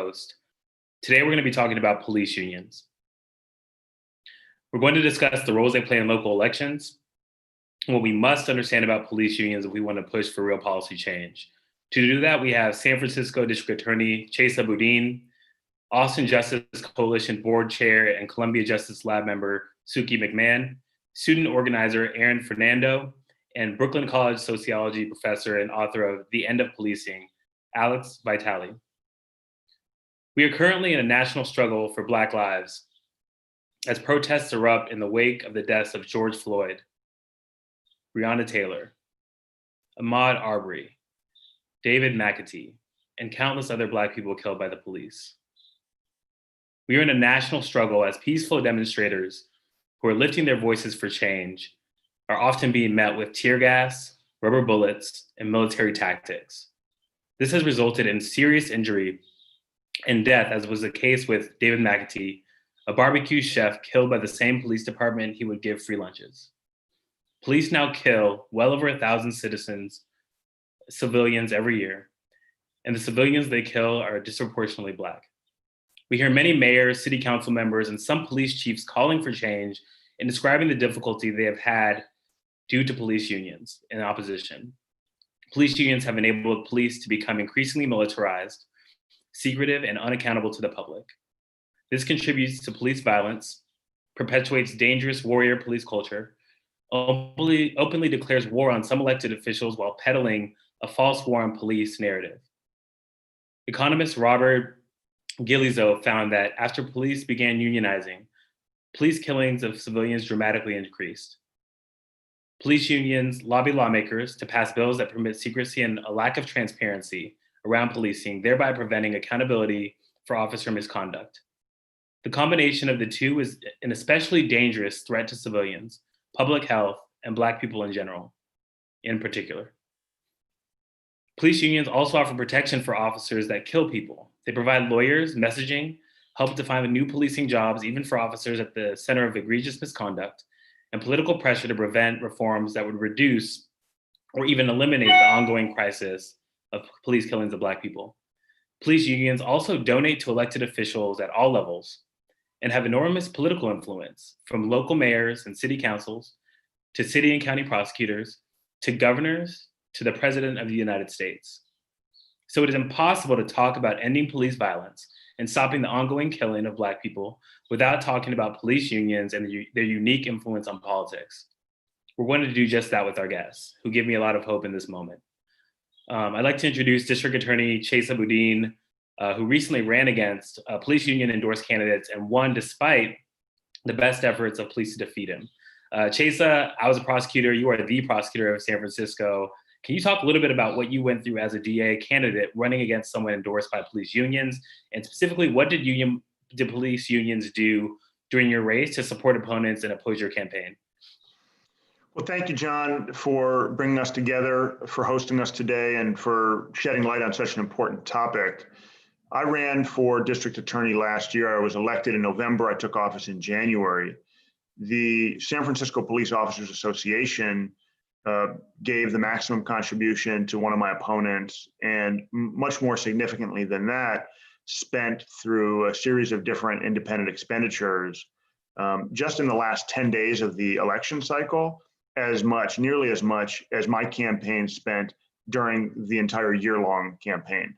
host. Today, we're going to be talking about police unions. We're going to discuss the roles they play in local elections, and what we must understand about police unions if we want to push for real policy change. To do that, we have San Francisco District Attorney Chesa Boudin, Austin Justice Coalition Board Chair and Columbia Justice Lab member Suki McMahon, student organizer Aaron Fernando, and Brooklyn College sociology professor and author of The End of Policing, Alex Vitale. We are currently in a national struggle for Black lives as protests erupt in the wake of the deaths of George Floyd, Breonna Taylor, Ahmaud Arbery, David McAtee, and countless other Black people killed by the police. We are in a national struggle as peaceful demonstrators who are lifting their voices for change are often being met with tear gas, rubber bullets, and military tactics. This has resulted in serious injury and death, as was the case with David McAtee, a barbecue chef killed by the same police department he would give free lunches. Police now kill well over 1,000 civilians every year, and the civilians they kill are disproportionately Black. We hear many mayors, city council members, and some police chiefs calling for change and describing the difficulty they have had due to police unions in opposition. Police unions have enabled police to become increasingly militarized, secretive, and unaccountable to the public. This contributes to police violence, perpetuates dangerous warrior police culture, openly declares war on some elected officials while peddling a false war on police narrative. Economist Robert Gillizo found that after police began unionizing, police killings of civilians dramatically increased. Police unions lobby lawmakers to pass bills that permit secrecy and a lack of transparency around policing, thereby preventing accountability for officer misconduct. The combination of the two is an especially dangerous threat to civilians, public health, and Black people in general, in particular. Police unions also offer protection for officers that kill people. They provide lawyers, messaging, help define new policing jobs, even for officers at the center of egregious misconduct, and political pressure to prevent reforms that would reduce or even eliminate the ongoing crisis of police killings of Black people. Police unions also donate to elected officials at all levels and have enormous political influence, from local mayors and city councils to city and county prosecutors to governors to the President of the United States. So it is impossible to talk about ending police violence and stopping the ongoing killing of Black people without talking about police unions and their unique influence on politics. We're going to do just that with our guests, who give me a lot of hope in this moment. I'd like to introduce District Attorney Chesa Boudin, who recently ran against police union endorsed candidates and won despite the best efforts of police to defeat him. Chesa, I was a prosecutor. You are the prosecutor of San Francisco. Can you talk a little bit about what you went through as a DA candidate running against someone endorsed by police unions? And specifically, what did police unions do during your race to support opponents and oppose your campaign? Well, thank you, John, for bringing us together, for hosting us today, and for shedding light on such an important topic. I ran for district attorney last year. I was elected in November. I took office in January. The San Francisco Police Officers Association gave the maximum contribution to one of my opponents, and much more significantly than that, spent through a series of different independent expenditures just in the last 10 days of the election cycle, nearly as much as my campaign spent during the entire year-long campaign.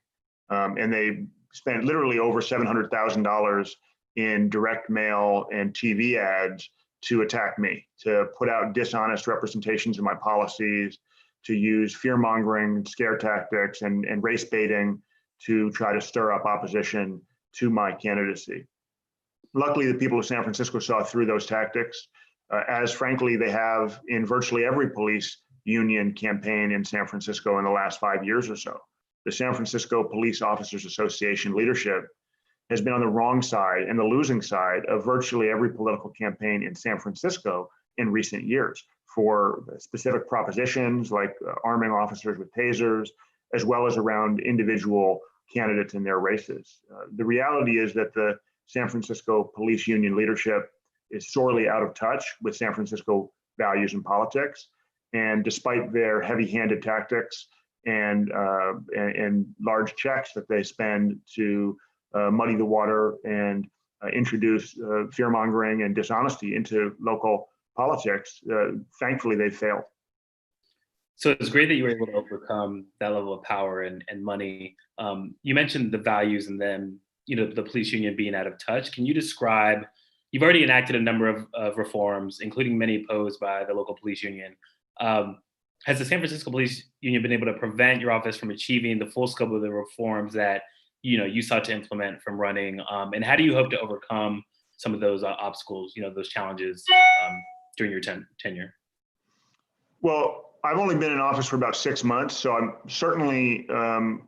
And they spent literally over $700,000 in direct mail and TV ads to attack me, to put out dishonest representations of my policies, to use fear-mongering, scare tactics, and race baiting to try to stir up opposition to my candidacy. Luckily, the people of San Francisco saw through those tactics, as frankly they have in virtually every police union campaign in San Francisco in the last 5 years or so. The San Francisco Police Officers Association leadership has been on the wrong side and the losing side of virtually every political campaign in San Francisco in recent years for specific propositions like arming officers with tasers, as well as around individual candidates in their races. The reality is that the San Francisco Police Union leadership is sorely out of touch with San Francisco values and politics. And despite their heavy-handed tactics and large checks that they spend to muddy the water and introduce fear-mongering and dishonesty into local politics. Thankfully, they failed. So it's great that you were able to overcome that level of power and money. You mentioned the values and then, the police union being out of touch. Can you describe, you've already enacted a number of reforms, including many opposed by the local police union. Has the San Francisco Police Union been able to prevent your office from achieving the full scope of the reforms that, you sought to implement from running? And how do you hope to overcome some of those obstacles, those challenges during your tenure? Well, I've only been in office for about 6 months, so I'm certainly, going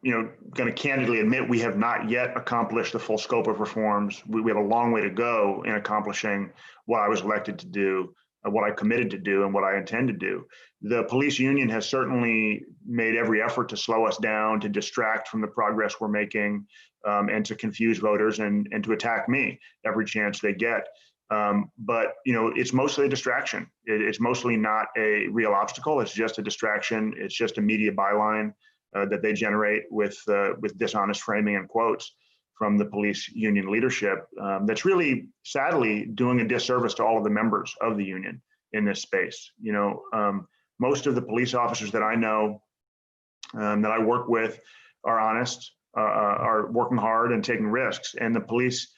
to candidly admit we have not yet accomplished the full scope of reforms. We have a long way to go in accomplishing what I was elected to do, what I committed to do, and what I intend to do. The police union has certainly made every effort to slow us down, to distract from the progress we're making, and to confuse voters and to attack me every chance they get. But it's mostly a distraction. It's mostly not a real obstacle. It's just a distraction. It's just a media byline that they generate with dishonest framing and quotes from the police union leadership. That's really, sadly, doing a disservice to all of the members of the union in this space. Most of the police officers that I know, that I work with, are honest, are working hard and taking risks, and the police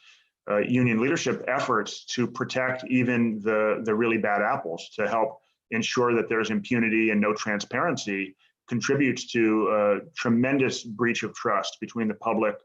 union leadership efforts to protect even the really bad apples, to help ensure that there's impunity and no transparency, contributes to a tremendous breach of trust between the public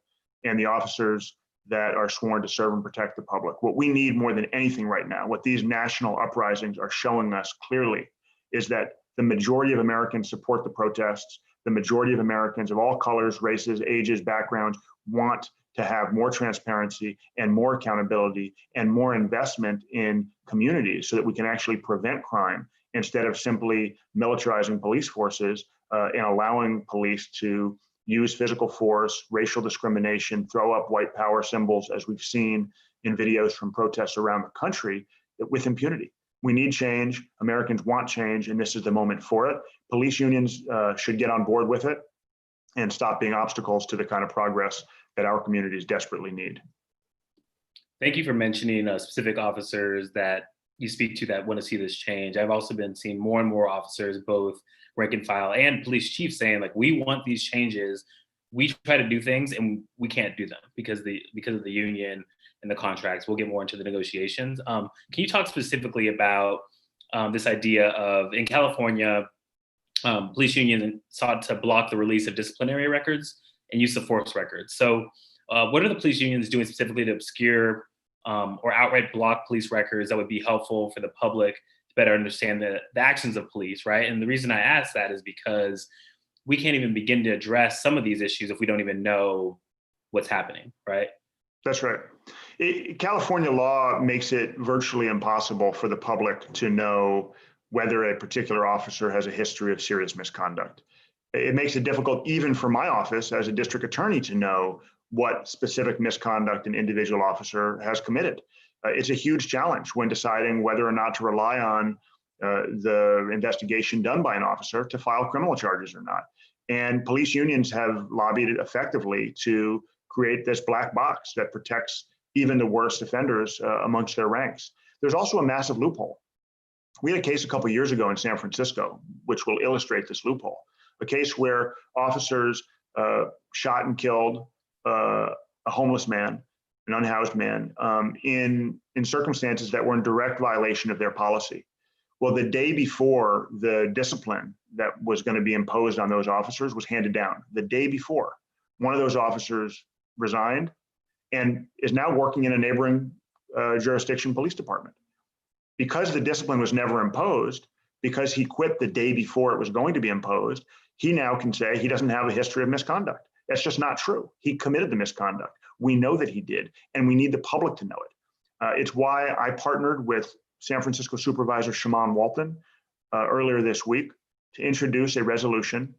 and the officers that are sworn to serve and protect the public. What we need more than anything right now, what these national uprisings are showing us clearly, is that the majority of Americans support the protests. The majority of Americans of all colors, races, ages, backgrounds want to have more transparency and more accountability and more investment in communities so that we can actually prevent crime instead of simply militarizing police forces and allowing police to use physical force, racial discrimination, throw up white power symbols, as we've seen in videos from protests around the country, with impunity. We need change. Americans want change, and this is the moment for it. Police unions should get on board with it and stop being obstacles to the kind of progress that our communities desperately need. Thank you for mentioning specific officers that you speak to that want to see this change. I've also been seeing more and more officers, both rank and file and police chiefs, saying like, we want these changes. We try to do things and we can't do them because of the union and the contracts. We'll get more into the negotiations. Can you talk specifically about this idea of, in California, police union sought to block the release of disciplinary records and use of force records. So what are the police unions doing specifically to obscure or outright block police records that would be helpful for the public to better understand the actions of police, right? And the reason I ask that is because we can't even begin to address some of these issues if we don't even know what's happening, right? That's right. California law makes it virtually impossible for the public to know whether a particular officer has a history of serious misconduct. It makes it difficult even for my office as a district attorney to know what specific misconduct an individual officer has committed. It's a huge challenge when deciding whether or not to rely on the investigation done by an officer to file criminal charges or not. And police unions have lobbied effectively to create this black box that protects even the worst offenders amongst their ranks. There's also a massive loophole. We had a case a couple of years ago in San Francisco, which will illustrate this loophole. A case where officers shot and killed a homeless man, an unhoused man, in circumstances that were in direct violation of their policy. Well, the day before the discipline that was going to be imposed on those officers was handed down, the day before, one of those officers resigned and is now working in a neighboring jurisdiction police department. Because the discipline was never imposed, because he quit the day before it was going to be imposed, he now can say he doesn't have a history of misconduct. That's just not true. He committed the misconduct. We know that he did, and we need the public to know it. It's why I partnered with San Francisco Supervisor Shaman Walton earlier this week to introduce a resolution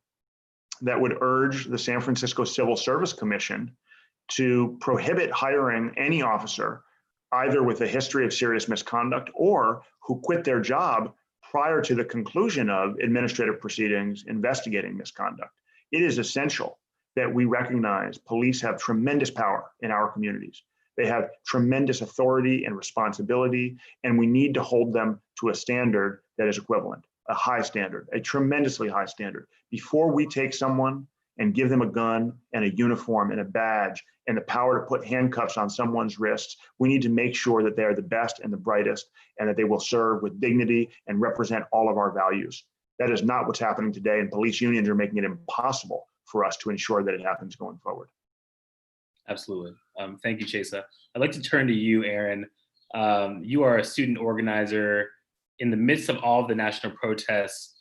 that would urge the San Francisco Civil Service Commission to prohibit hiring any officer either with a history of serious misconduct or who quit their job prior to the conclusion of administrative proceedings investigating misconduct. It is essential that we recognize police have tremendous power in our communities. They have tremendous authority and responsibility, and we need to hold them to a standard that is equivalent, a high standard, a tremendously high standard. Before we take someone and give them a gun and a uniform and a badge and the power to put handcuffs on someone's wrists, we need to make sure that they are the best and the brightest and that they will serve with dignity and represent all of our values. That is not what's happening today, and police unions are making it impossible for us to ensure that it happens going forward. Absolutely. Thank you, Chesa. I'd like to turn to you, Aaron. You are a student organizer in the midst of all of the national protests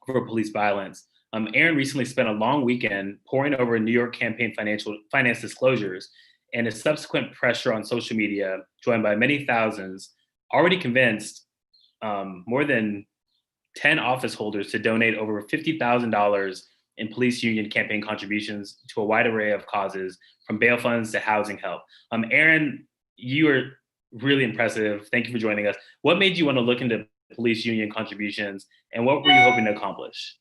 for police violence. Aaron recently spent a long weekend poring over New York campaign finance disclosures and his subsequent pressure on social media, joined by many thousands, already convinced more than 10 office holders to donate over $50,000 in police union campaign contributions to a wide array of causes, from bail funds to housing help. Aaron, you are really impressive. Thank you for joining us. What made you want to look into police union contributions, and what were you hoping to accomplish?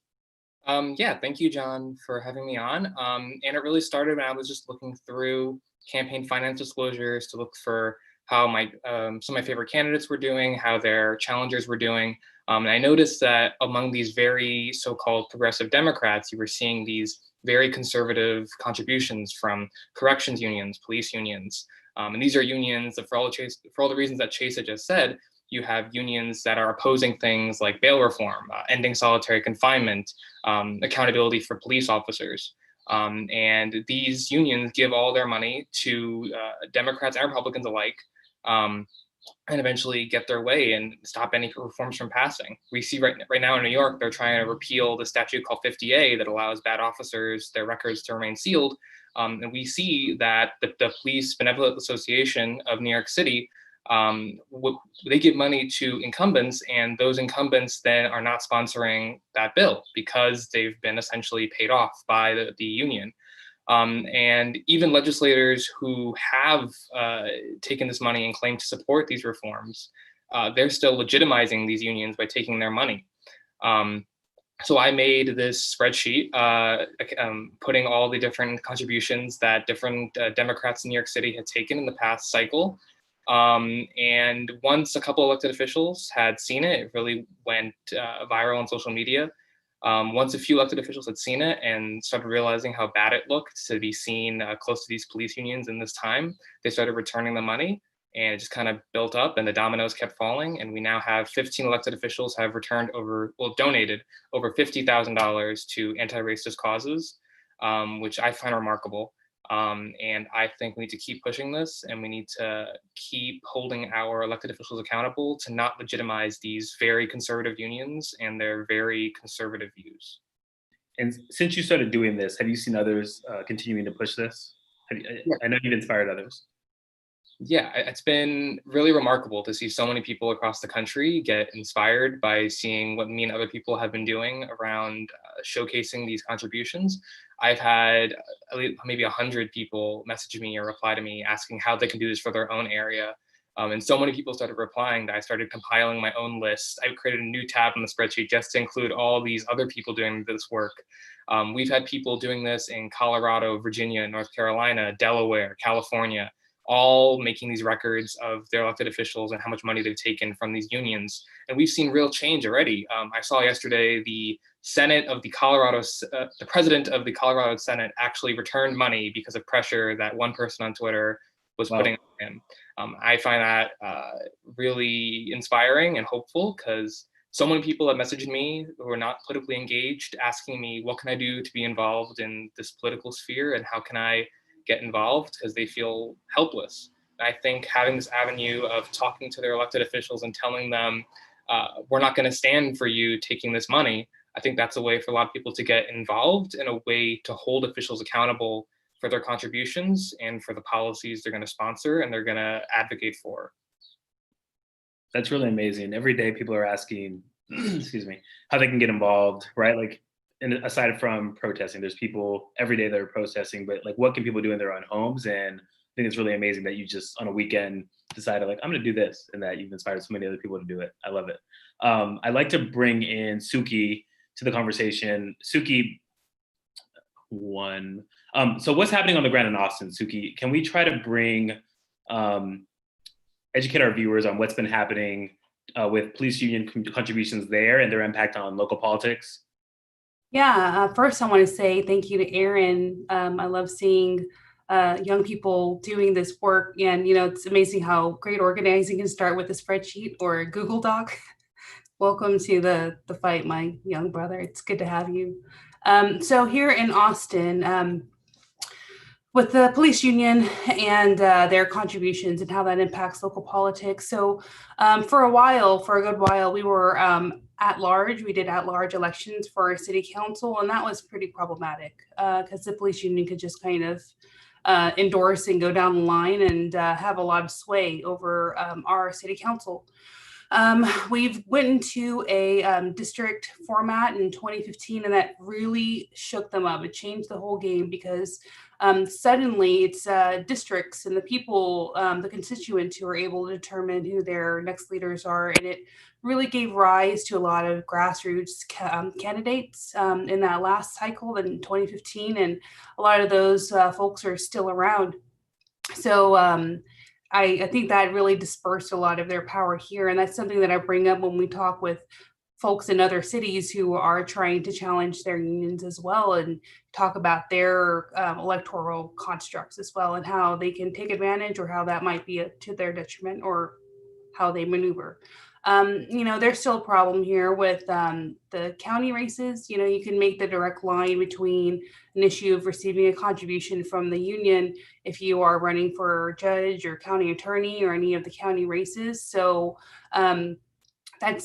Yeah, thank you, John, for having me on. And it really started when I was just looking through campaign finance disclosures to look for how some of my favorite candidates were doing, how their challengers were doing. And I noticed that among these very so-called progressive Democrats, you were seeing these very conservative contributions from corrections unions, police unions. And these are unions that for all the reasons that Chesa just said, you have unions that are opposing things like bail reform, ending solitary confinement, accountability for police officers. And these unions give all their money to Democrats and Republicans alike, and eventually get their way and stop any reforms from passing. We see right now in New York, they're trying to repeal the statute called 50A that allows bad officers, their records to remain sealed. And we see that the Police Benevolent Association of New York City, they give money to incumbents, and those incumbents then are not sponsoring that bill because they've been essentially paid off by the union. And even legislators who have taken this money and claim to support these reforms, they're still legitimizing these unions by taking their money. So I made this spreadsheet putting all the different contributions that different Democrats in New York City had taken in the past cycle. And once a couple elected officials had seen it, it really went viral on social media. Once a few elected officials had seen it and started realizing how bad it looked to be seen close to these police unions in this time, they started returning the money, and it just kind of built up and the dominoes kept falling. And we now have 15 elected officials have donated over $50,000 to anti-racist causes, which I find remarkable. And I think we need to keep pushing this, and we need to keep holding our elected officials accountable to not legitimize these very conservative unions and their very conservative views. And since you started doing this, have you seen others continuing to push this? I know you've inspired others. Yeah, it's been really remarkable to see so many people across the country get inspired by seeing what me and other people have been doing around showcasing these contributions. I've had maybe 100 people message me or reply to me asking how they can do this for their own area. And so many people started replying that I started compiling my own list. I created a new tab in the spreadsheet just to include all these other people doing this work. We've had people doing this in Colorado, Virginia, North Carolina, Delaware, California, all making these records of their elected officials and how much money they've taken from these unions. And we've seen real change already. I saw yesterday the president of the Colorado Senate actually returned money because of pressure that one person on Twitter was putting on him. I find that really inspiring and hopeful, because so many people have messaged me who are not politically engaged, asking me, what can I do to be involved in this political sphere, and how can I get involved, because they feel helpless. I think having this avenue of talking to their elected officials and telling them, we're not going to stand for you taking this money, I think that's a way for a lot of people to get involved, and a way to hold officials accountable for their contributions and for the policies they're going to sponsor and they're going to advocate for. That's really amazing. Every day people are asking, excuse me, how they can get involved, right? Like, and aside from protesting, there's people every day that are protesting, but like, what can people do in their own homes? And I think it's really amazing that you just on a weekend decided, like, I'm going to do this, and that you've inspired so many other people to do it. I love it. I'd like to bring in Suki to the conversation. Suki, one. So what's happening on the ground in Austin, Suki? Can we try to bring, educate our viewers on what's been happening with police union contributions there and their impact on local politics? Yeah, first I want to say thank you to Aaron. I love seeing young people doing this work, and it's amazing how great organizing can start with a spreadsheet or a Google Doc. Welcome to the fight, my young brother. It's good to have you. So here in Austin, with the police union and their contributions and how that impacts local politics. So for a good while, we were at large. We did at-large elections for our city council, and that was pretty problematic because the police union could just kind of endorse and go down the line and have a lot of sway over our city council. We've went into a district format in 2015, and that really shook them up. It changed the whole game because suddenly it's districts and the people, the constituents who are able to determine who their next leaders are. And it really gave rise to a lot of grassroots candidates in that last cycle in 2015. And a lot of those folks are still around. So I think that really dispersed a lot of their power here. And that's something that I bring up when we talk with folks in other cities who are trying to challenge their unions as well, and talk about their electoral constructs as well, and how they can take advantage or how that might be to their detriment or how they maneuver. There's still a problem here with the county races. You can make the direct line between an issue of receiving a contribution from the union if you are running for judge or county attorney or any of the county races. So that's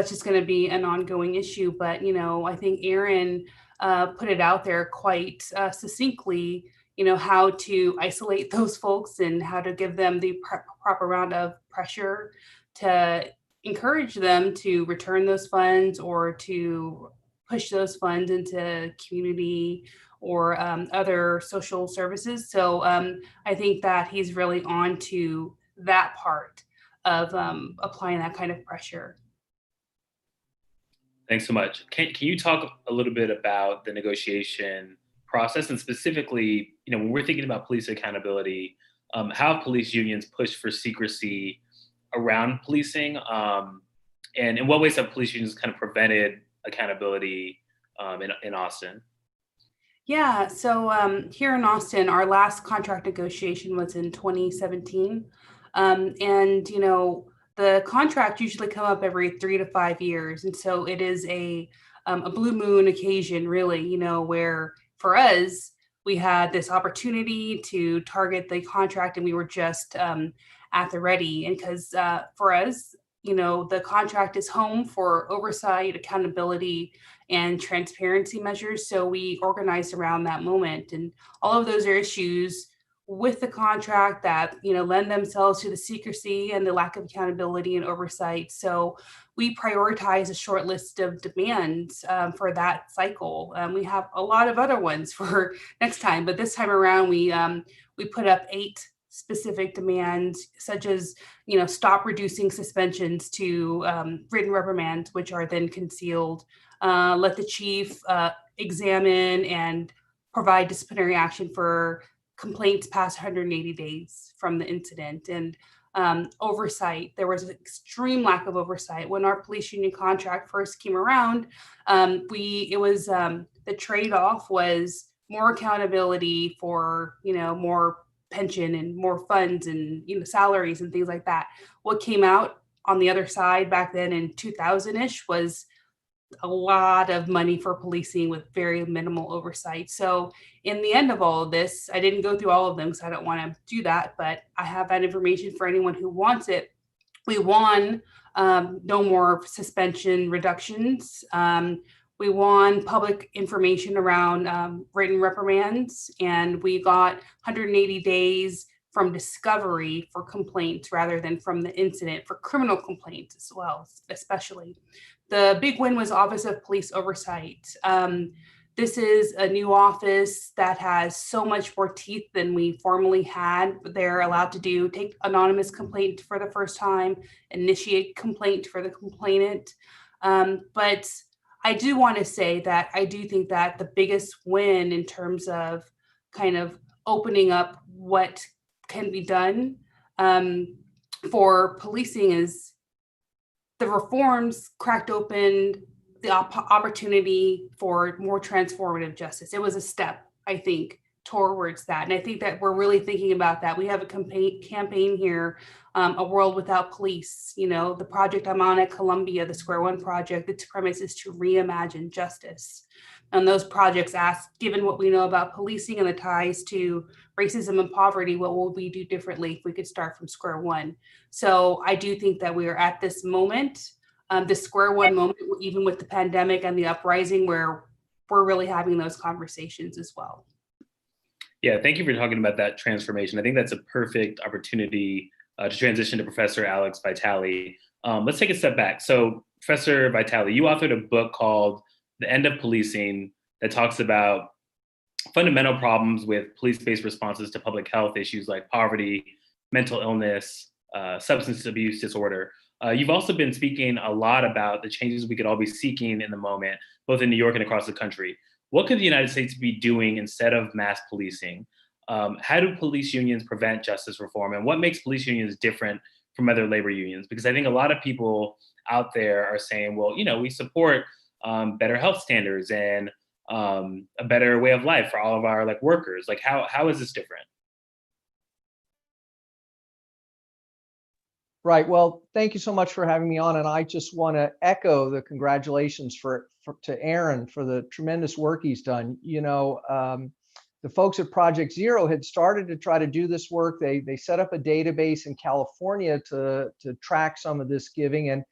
just going to be an ongoing issue. But I think Aaron put it out there quite succinctly. How to isolate those folks and how to give them the proper round of pressure to encourage them to return those funds or to push those funds into community or other social services. So I think that he's really on to that part of applying that kind of pressure. Thanks so much. Can you talk a little bit about the negotiation process, and specifically, when we're thinking about police accountability, how have police unions pushed for secrecy around policing, and in what ways have police unions kind of prevented accountability in Austin? Yeah, so here in Austin, our last contract negotiation was in 2017. And, the contract usually come up every 3 to 5 years. And so it is a blue moon occasion, really, where for us, we had this opportunity to target the contract and we were just at the ready. And because for us, the contract is home for oversight, accountability, and transparency measures. So we organized around that moment. And all of those are issues with the contract that, lend themselves to the secrecy and the lack of accountability and oversight. So we prioritize a short list of demands for that cycle. We have a lot of other ones for next time, but this time around, we put up 8 specific demands, such as, stop reducing suspensions to written reprimands, which are then concealed. Let the chief examine and provide disciplinary action for complaints past 180 days from the incident, and oversight. There was an extreme lack of oversight when our police union contract first came around. The trade-off was more accountability for more pension and more funds and salaries and things like that. What came out on the other side back then in 2000-ish was a lot of money for policing with very minimal oversight. So in the end of all of this, I didn't go through all of them because I don't want to do that, but I have that information for anyone who wants it. We won no more suspension reductions. We won public information around written reprimands, and we got 180 days from discovery for complaints rather than from the incident for criminal complaints as well, especially. The big win was Office of Police Oversight. This is a new office that has so much more teeth than we formerly had. They're allowed to take anonymous complaint for the first time, initiate complaint for the complainant. But I do want to say that I do think that the biggest win in terms of kind of opening up what can be done for policing is the reforms cracked open the opportunity for more transformative justice. It was a step, I think, towards that. And I think that we're really thinking about that. We have a campaign here, A World Without Police. You know, the project I'm on at Columbia, the Square One project, its premise is to reimagine justice. And those projects ask, given what we know about policing and the ties to racism and poverty, what will we do differently if we could start from square one? So I do think that we are at this moment, the square one moment, even with the pandemic and the uprising, where we're really having those conversations as well. Yeah, thank you for talking about that transformation. I think that's a perfect opportunity to transition to Professor Alex Vitale. Let's take a step back. So, Professor Vitale, you authored a book called The End of Policing that talks about fundamental problems with police-based responses to public health issues like poverty, mental illness, substance abuse disorder. You've also been speaking a lot about the changes we could all be seeking in the moment, both in New York and across the country. What could the United States be doing instead of mass policing? How do police unions prevent justice reform? And what makes police unions different from other labor unions? Because I think a lot of people out there are saying, well, you know, we support better health standards and a better way of life for all of our workers. Like, how is this different? Right. Well, thank you so much for having me on. And I just want to echo the congratulations to Aaron for the tremendous work he's done. You know, the folks at Project Zero had started to try to do this work. They set up a database in California to track some of this giving. And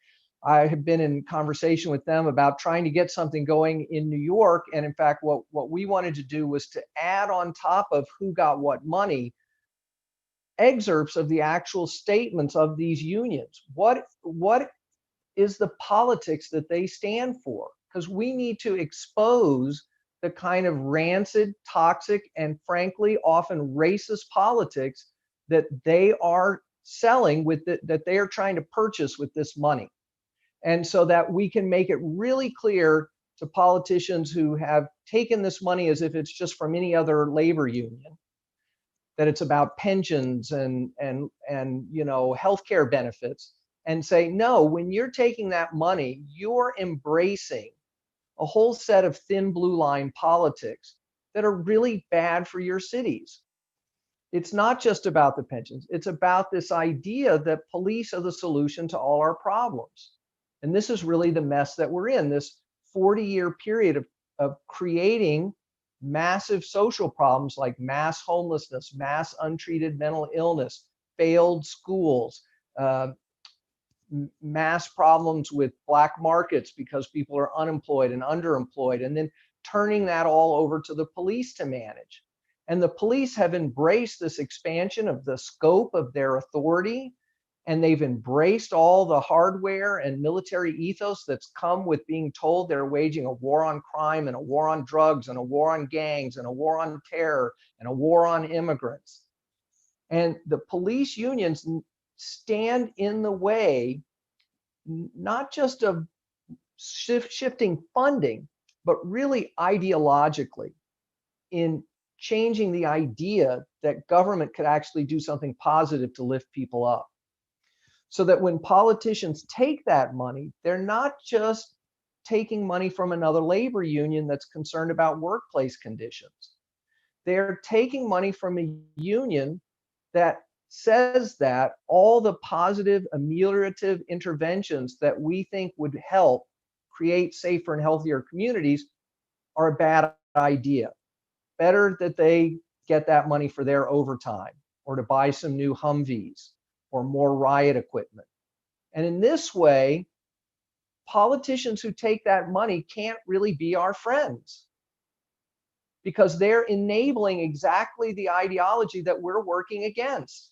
I have been in conversation with them about trying to get something going in New York. And in fact, what we wanted to do was to add on top of who got what money, excerpts of the actual statements of these unions. What is the politics that they stand for? Because we need to expose the kind of rancid, toxic, and frankly, often racist politics that they are selling that they are trying to purchase with this money. And so that we can make it really clear to politicians who have taken this money as if it's just from any other labor union, that it's about pensions and you know, healthcare benefits, and say, no, when you're taking that money, you're embracing a whole set of thin blue line politics that are really bad for your cities. It's not just about the pensions. It's about this idea that police are the solution to all our problems. And this is really the mess that we're in, this 40-year period of creating massive social problems like mass homelessness, mass untreated mental illness, failed schools, mass problems with black markets because people are unemployed and underemployed, and then turning that all over to the police to manage. And the police have embraced this expansion of the scope of their authority, and they've embraced all the hardware and military ethos that's come with being told they're waging a war on crime and a war on drugs and a war on gangs and a war on terror and a war on immigrants. And the police unions stand in the way, not just of shifting funding, but really ideologically in changing the idea that government could actually do something positive to lift people up. So that when politicians take that money, they're not just taking money from another labor union that's concerned about workplace conditions. They're taking money from a union that says that all the positive ameliorative interventions that we think would help create safer and healthier communities are a bad idea. Better that they get that money for their overtime or to buy some new Humvees or more riot equipment. And in this way, politicians who take that money can't really be our friends, because they're enabling exactly the ideology that we're working against.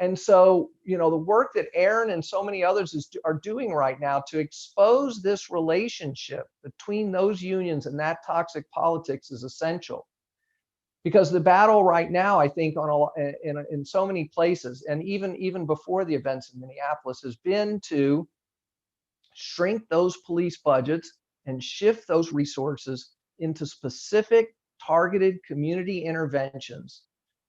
And so, you know, the work that Aaron and so many others are doing right now to expose this relationship between those unions and that toxic politics is essential. Because the battle right now, I think, in so many places, and even before the events in Minneapolis, has been to shrink those police budgets and shift those resources into specific targeted community interventions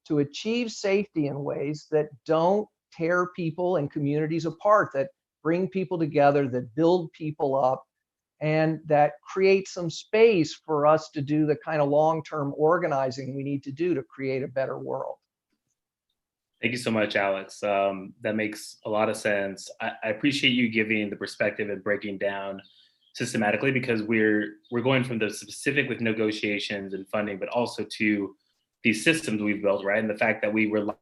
to achieve safety in ways that don't tear people and communities apart, that bring people together, that build people up, and that create some space for us to do the kind of long-term organizing we need to do to create a better world. Thank you so much, Alex. That makes a lot of sense. I appreciate you giving the perspective and breaking down systematically, because we're going from the specific with negotiations and funding, but also to these systems we've built, right? And the fact that we rely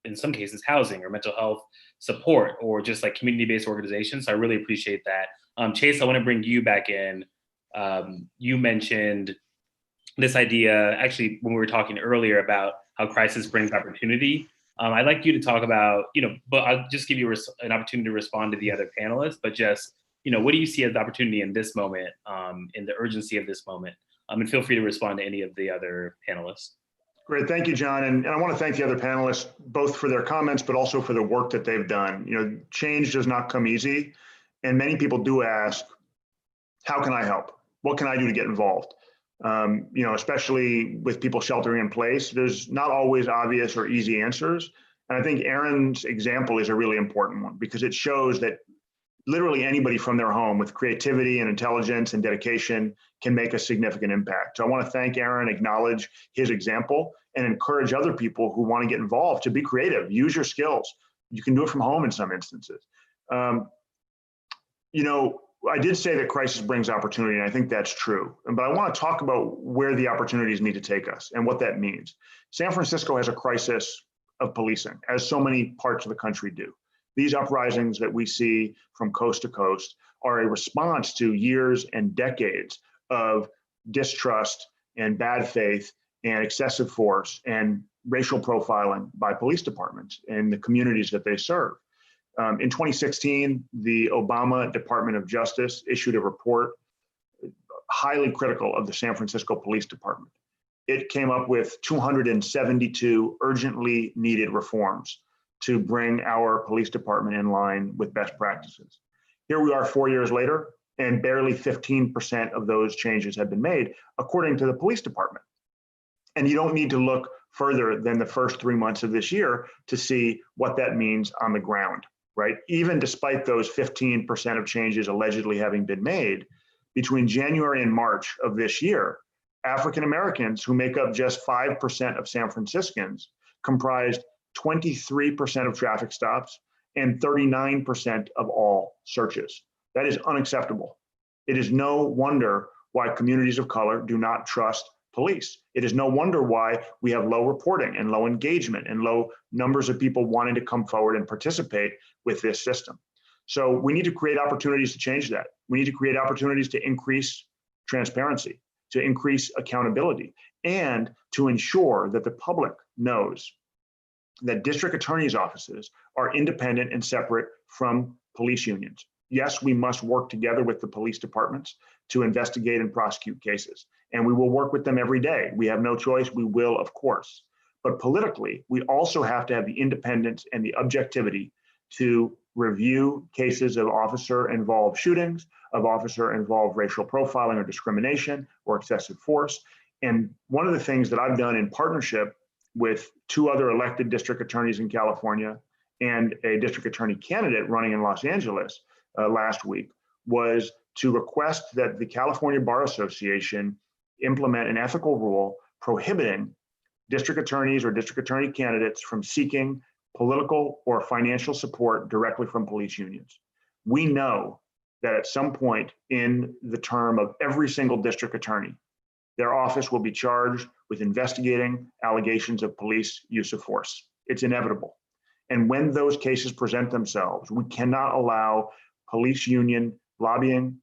in some cases housing or mental health support or just like community-based organizations. So I really appreciate that. Chase, I want to bring you back in. You mentioned this idea, actually, when we were talking earlier about how crisis brings opportunity. I'd like you to talk about, but I'll just give you an opportunity to respond to the other panelists, but just, what do you see as the opportunity in this moment, in the urgency of this moment? And feel free to respond to any of the other panelists. Great, thank you, John. And I want to thank the other panelists, both for their comments, but also for the work that they've done. Change does not come easy. And many people do ask, how can I help? What can I do to get involved? Especially with people sheltering in place, there's not always obvious or easy answers. And I think Aaron's example is a really important one, because it shows that literally anybody from their home with creativity and intelligence and dedication can make a significant impact. So I want to thank Aaron, acknowledge his example, and encourage other people who want to get involved to be creative, use your skills. You can do it from home in some instances. I did say that crisis brings opportunity, and I think that's true. But I want to talk about where the opportunities need to take us and what that means. San Francisco has a crisis of policing, as so many parts of the country do. These uprisings that we see from coast to coast are a response to years and decades of distrust and bad faith and excessive force and racial profiling by police departments and the communities that they serve. In 2016, the Obama Department of Justice issued a report highly critical of the San Francisco Police Department. It came up with 272 urgently needed reforms to bring our police department in line with best practices. Here we are 4 years later, and barely 15% of those changes have been made, according to the police department. And you don't need to look further than the first 3 months of this year to see what that means on the ground, right? Even despite those 15% of changes allegedly having been made, between January and March of this year, African Americans, who make up just 5% of San Franciscans, comprised 23% of traffic stops and 39% of all searches. That is unacceptable. It is no wonder why communities of color do not trust police. It is no wonder why we have low reporting and low engagement and low numbers of people wanting to come forward and participate with this system. So we need to create opportunities to change that. We need to create opportunities to increase transparency, to increase accountability, and to ensure that the public knows that district attorneys' offices are independent and separate from police unions. Yes, we must work together with the police departments to investigate and prosecute cases, and we will work with them every day. We have no choice. We will, of course. But politically, we also have to have the independence and the objectivity to review cases of officer-involved shootings, of officer-involved racial profiling or discrimination or excessive force. And one of the things that I've done in partnership with 2 other elected district attorneys in California and a district attorney candidate running in Los Angeles last week was to request that the California Bar Association implement an ethical rule prohibiting district attorneys or district attorney candidates from seeking political or financial support directly from police unions. We know that at some point in the term of every single district attorney, their office will be charged with investigating allegations of police use of force. It's inevitable. And when those cases present themselves, we cannot allow police union lobbying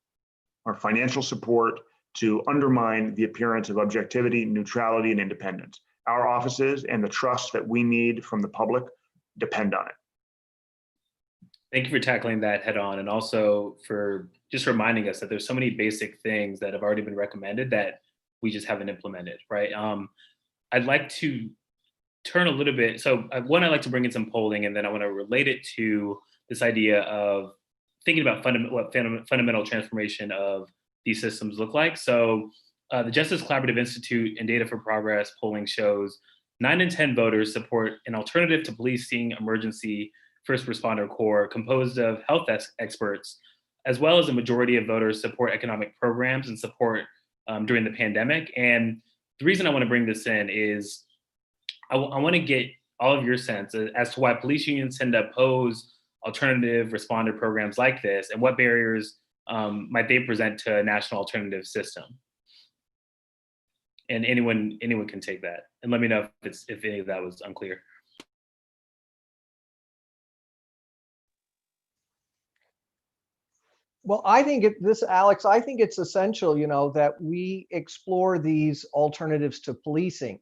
or financial support to undermine the appearance of objectivity, neutrality, and independence. Our offices and the trust that we need from the public depend on it. Thank you for tackling that head on, and also for just reminding us that there's so many basic things that have already been recommended that we just haven't implemented, right? I'd like to turn a little bit. So one, I like to bring in some polling, and then I want to relate it to this idea of thinking about fundamental transformation of these systems look like. So the Justice Collaborative Institute and Data for Progress polling shows 9 in 10 voters support an alternative to policing emergency first responder corps composed of health experts, as well as a majority of voters support economic programs and support during the pandemic. And the reason I want to bring this in is I want to get all of your sense as to why police unions tend to oppose alternative responder programs like this, and what barriers might they present to a national alternative system. And anyone can take that, and let me know if any of that was unclear. Well, I think Alex, I think it's essential, that we explore these alternatives to policing.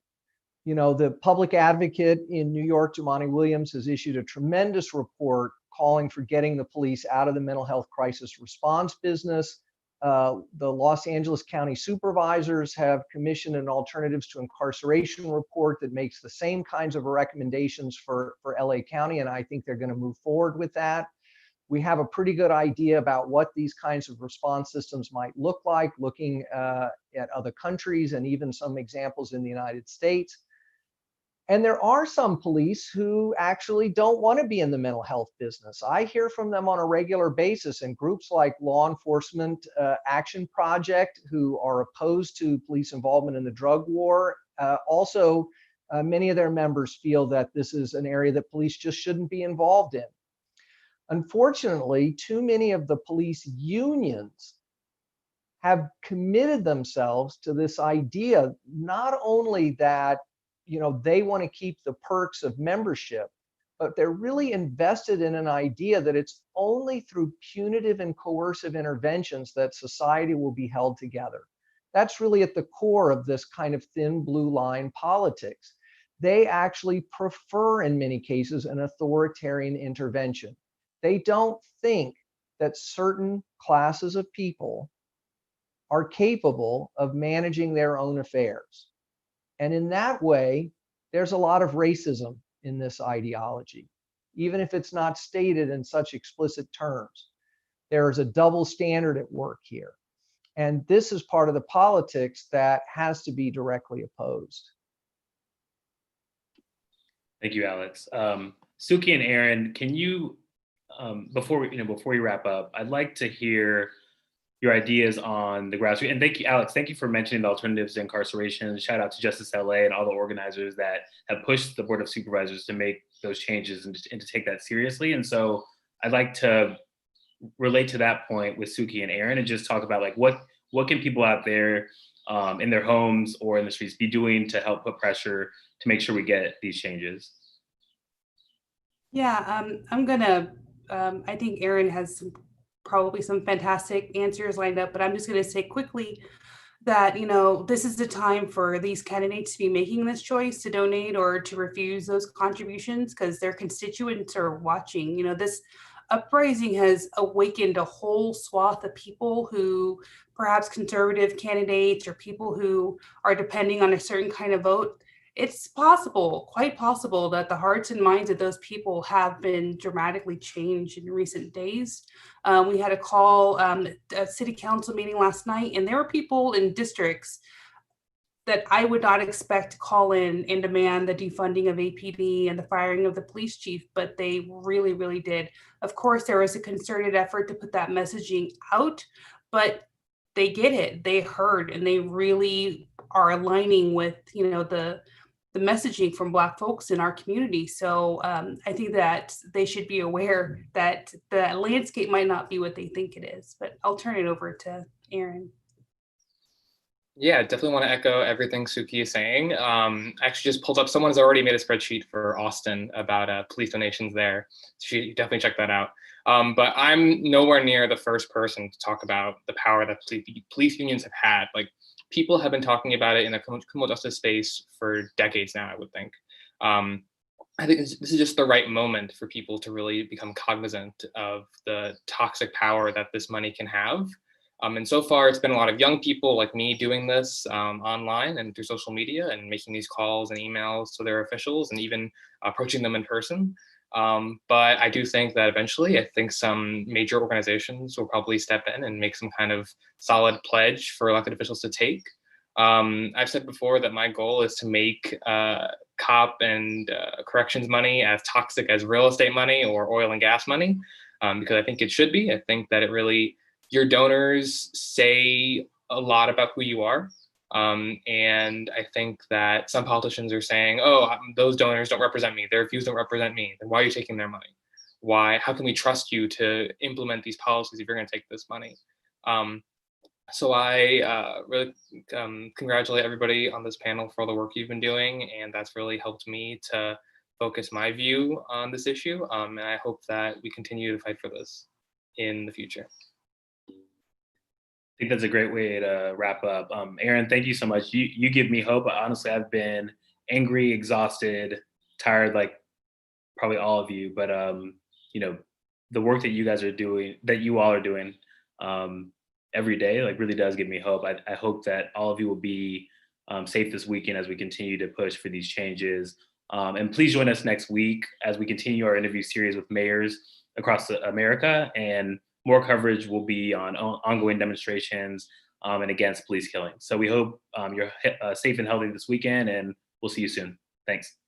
The public advocate in New York, Jumaane Williams, has issued a tremendous report calling for getting the police out of the mental health crisis response business. The Los Angeles County supervisors have commissioned an alternatives to incarceration report that makes the same kinds of recommendations for LA County, and I think they're going to move forward with that. We have a pretty good idea about what these kinds of response systems might look like, looking at other countries and even some examples in the United States. And there are some police who actually don't want to be in the mental health business. I hear from them on a regular basis, and groups like Law Enforcement Action Project, who are opposed to police involvement in the drug war. Also, many of their members feel that this is an area that police just shouldn't be involved in. Unfortunately, too many of the police unions have committed themselves to this idea, not only that they want to keep the perks of membership, but they're really invested in an idea that it's only through punitive and coercive interventions that society will be held together. That's really at the core of this kind of thin blue line politics. They actually prefer, in many cases, an authoritarian intervention. They don't think that certain classes of people are capable of managing their own affairs. And in that way, there's a lot of racism in this ideology, even if it's not stated in such explicit terms. There is a double standard at work here. And this is part of the politics that has to be directly opposed. Thank you, Alex. Suki and Aaron, can you, before we wrap up, I'd like to hear your ideas on the grassroots. And thank you, Alex. Thank you for mentioning the alternatives to incarceration. Shout out to Justice LA and all the organizers that have pushed the Board of Supervisors to make those changes and to take that seriously. And so I'd like to relate to that point with Suki and Aaron and just talk about what can people out there in their homes or in the streets be doing to help put pressure to make sure we get these changes? Yeah, I think Aaron has probably some fantastic answers lined up, but I'm just going to say quickly that, this is the time for these candidates to be making this choice to donate or to refuse those contributions because their constituents are watching. This uprising has awakened a whole swath of people who perhaps conservative candidates or people who are depending on a certain kind of vote. It's possible, quite possible, that the hearts and minds of those people have been dramatically changed in recent days. We had a city council meeting last night, and there were people in districts that I would not expect to call in and demand the defunding of APD and the firing of the police chief, but they really, really did. Of course, there was a concerted effort to put that messaging out, but they get it, they heard, and they really are aligning with, the messaging from Black folks in our community. So I think that they should be aware that the landscape might not be what they think it is, but I'll turn it over to Aaron. Yeah, definitely want to echo everything Suki is saying. I actually just pulled up, someone's already made a spreadsheet for Austin about police donations there. So you definitely check that out. But I'm nowhere near the first person to talk about the power that police unions have had. Like, people have been talking about it in the criminal justice space for decades now, I would think. I think this is just the right moment for people to really become cognizant of the toxic power that this money can have. And so far, it's been a lot of young people like me doing this online and through social media and making these calls and emails to their officials and even approaching them in person. But I do think that eventually, I think some major organizations will probably step in and make some kind of solid pledge for elected officials to take. I've said before that my goal is to make cop and corrections money as toxic as real estate money or oil and gas money, because I think it should be. I think that it really, your donors say a lot about who you are. And I think that some politicians are saying, oh, those donors don't represent me. Their views don't represent me. Then why are you taking their money? Why? How can we trust you to implement these policies if you're going to take this money? So I really congratulate everybody on this panel for all the work you've been doing. And that's really helped me to focus my view on this issue. And I hope that we continue to fight for this in the future. I think that's a great way to wrap up. Aaron, thank you so much. You give me hope. Honestly, I've been angry, exhausted, tired, like probably all of you. But you know, the work that you guys are doing, that you all are doing every day, like really does give me hope. I hope that all of you will be safe this weekend as we continue to push for these changes. And please join us next week as we continue our interview series with mayors across America, and more coverage will be on ongoing demonstrations and against police killing. So we hope you're safe and healthy this weekend, and we'll see you soon. Thanks.